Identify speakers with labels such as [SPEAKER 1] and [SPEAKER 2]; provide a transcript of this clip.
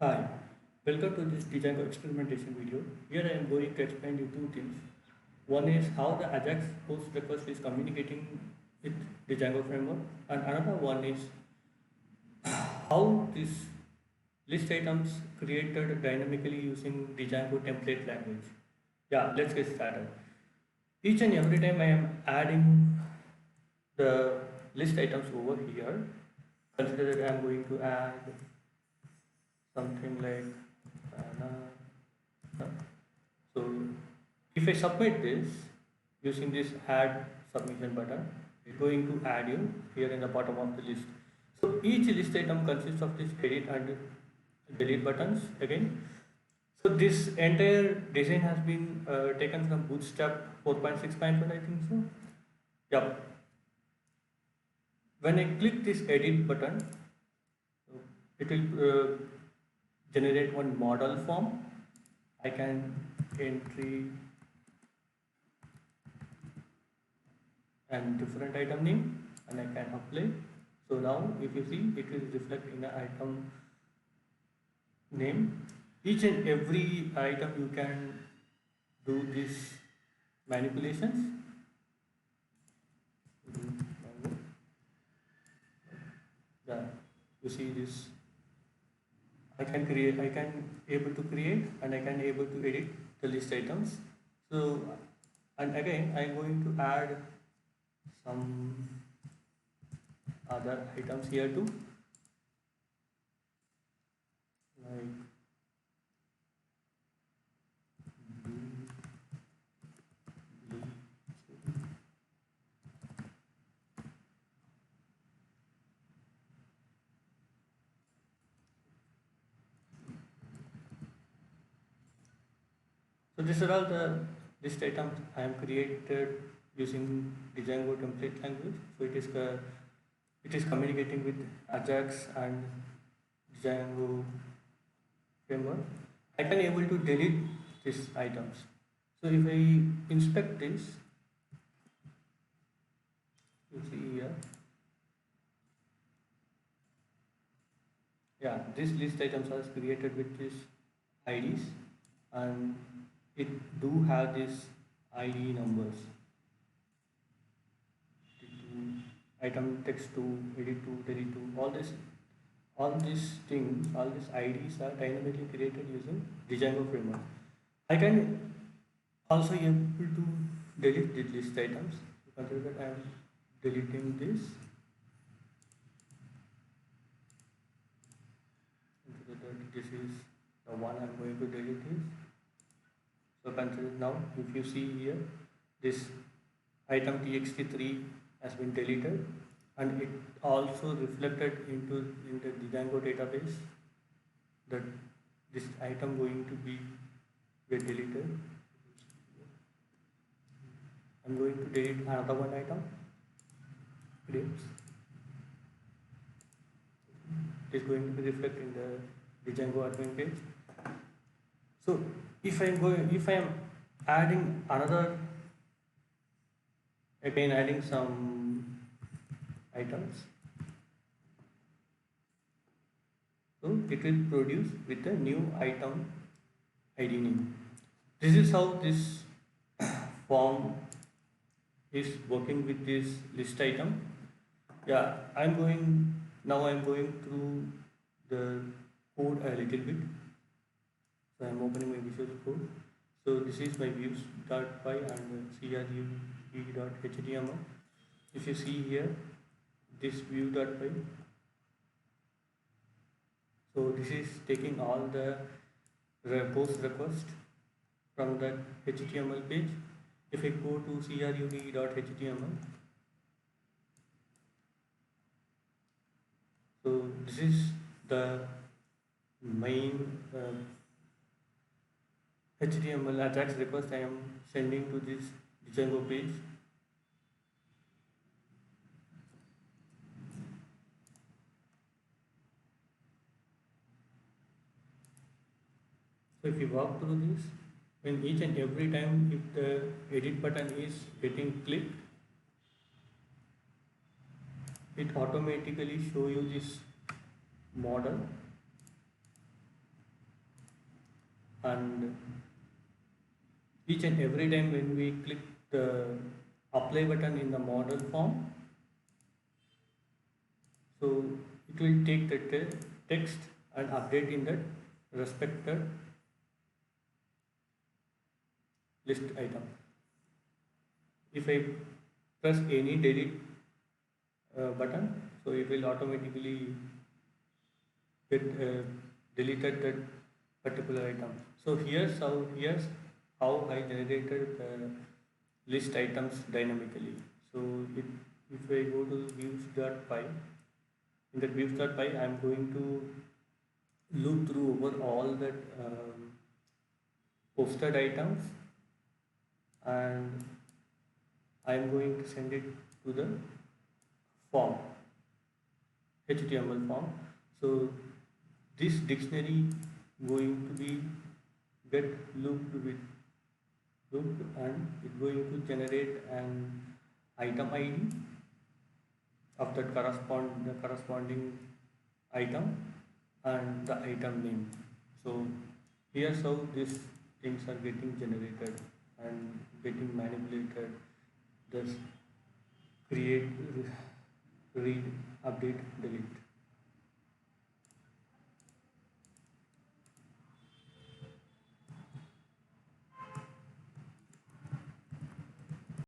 [SPEAKER 1] Hi, welcome to this Django experimentation video. Here I am going to explain you two things. One is how the Ajax post request is communicating with the Django framework, and another one is how this list items created dynamically using the Django template language. Yeah, let's get started. Each and every time I am adding the list items over here, consider that I am going to add something like uh, so if I submit this using this add submission button, it's going to add you here in the bottom of the list. So each list item consists of this edit and delete buttons again. So this entire design has been taken from Bootstrap 4.6.1, I think so. Yep. When I click this edit button, it will generate one model form. I can entry and different item name and I can apply. So now if you see, it will reflect in the item name. Each and every item you can do this manipulations. Yeah, you see this. I can able to create and I can able to edit the list items. So and again I'm going to add some other items here too, like blue, blue. So these are all the list items I am created using the Django template language. So it is communicating with Ajax and Django framework. I can able to delete these items. So if I inspect this, you see here, yeah, these list items are created with these IDs and it do have this ID numbers. Item text to edit to delete to all these things, all these IDs are dynamically created using the Django framework. I can also able to delete the list items. Consider that I am deleting this. Consider that this is the one I am going to delete this. So consider now if you see here this item txt3 has been deleted and it also reflected into in the Django database that this item going to be get deleted. I'm going to delete another one item. Grapes. It is going to be reflected in the Django admin page. So if I am adding another again adding some items, so it will produce with a new item ID name. This is how this form is working with this list item. Yeah, I'm going through the code a little bit. So I'm opening my Visual Code. So this is my views.py and crue.html. If you see here, this view.py, so this is taking all the post request from that HTML page. If I go to crud.html, so this is the main HTML Ajax request I am sending to this Django page. So if you walk through this, when each and every time if the edit button is getting clicked, it automatically show you this model and each and every time when we click the apply button in the model form, so it will take the text and update in that respected list item. If I press any delete button, so it will automatically get deleted that particular item. So here's how I generated list items dynamically. So if I go to views.py, in that views.py I am going to loop through over all that posted items, and I am going to send it to the form, HTML form. So this dictionary going to be get looped and it's going to generate an item ID of that corresponding item and the item name. So here's how these things are getting generated and getting manipulated. Thus create, read, update, delete.